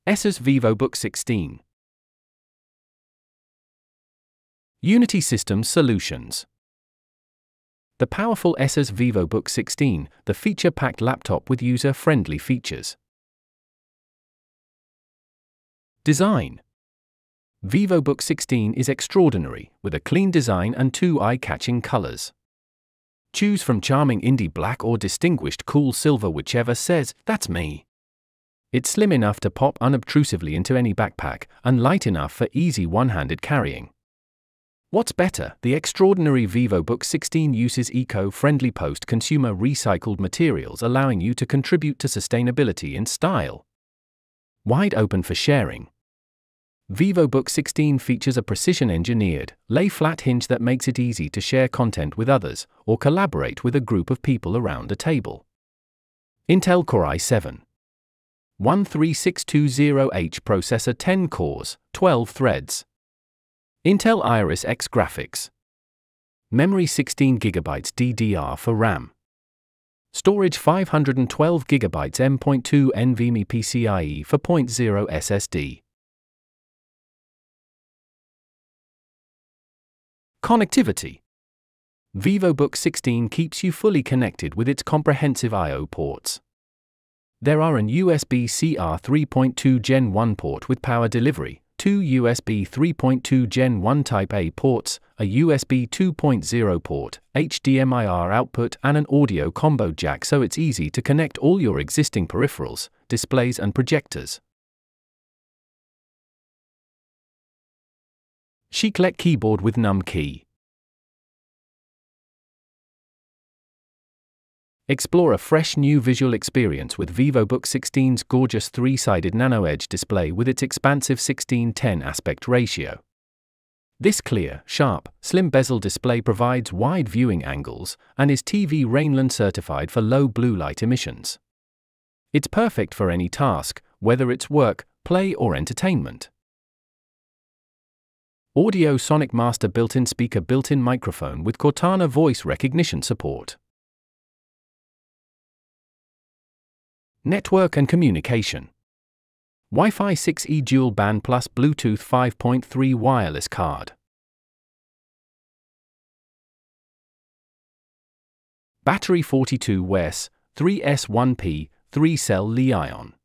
Asus Vivobook 16. Unity Systems Solutions. The powerful Asus Vivobook 16, the feature-packed laptop with user-friendly features. Design. Vivobook 16 is extraordinary, with a clean design and two eye-catching colors. Choose from charming indie black or distinguished cool silver, whichever says, "That's me." It's slim enough to pop unobtrusively into any backpack, and light enough for easy one-handed carrying. What's better, the extraordinary Vivobook 16 uses eco-friendly post-consumer recycled materials, allowing you to contribute to sustainability in style. Wide open for sharing. Vivobook 16 features a precision-engineered, lay-flat hinge that makes it easy to share content with others, or collaborate with a group of people around a table. Intel Core i7-13620H processor, 10 cores, 12 threads. Intel Iris X graphics. Memory 16GB DDR4 RAM. Storage 512GB M.2 NVMe PCIe 4.0 SSD. Connectivity. Vivobook 16 keeps you fully connected with its comprehensive I/O ports. There are an USB-C 3.2 Gen 1 port with power delivery, two USB 3.2 Gen 1 Type A ports, a USB 2.0 port, HDMI output, and an audio combo jack, so it's easy to connect all your existing peripherals, displays and projectors. Chiclet keyboard with num key. Explore a fresh new visual experience with Vivobook 16's gorgeous three-sided Nano Edge display with its expansive 16:10 aspect ratio. This clear, sharp, slim bezel display provides wide viewing angles and is TV Rainland certified for low blue light emissions. It's perfect for any task, whether it's work, play or entertainment. Audio Sonic Master built-in speaker, built-in microphone with Cortana voice recognition support. Network and communication. Wi-Fi 6E dual band plus Bluetooth 5.3 wireless card. Battery 42 Wes, 3S1P, 3-cell Li-ion.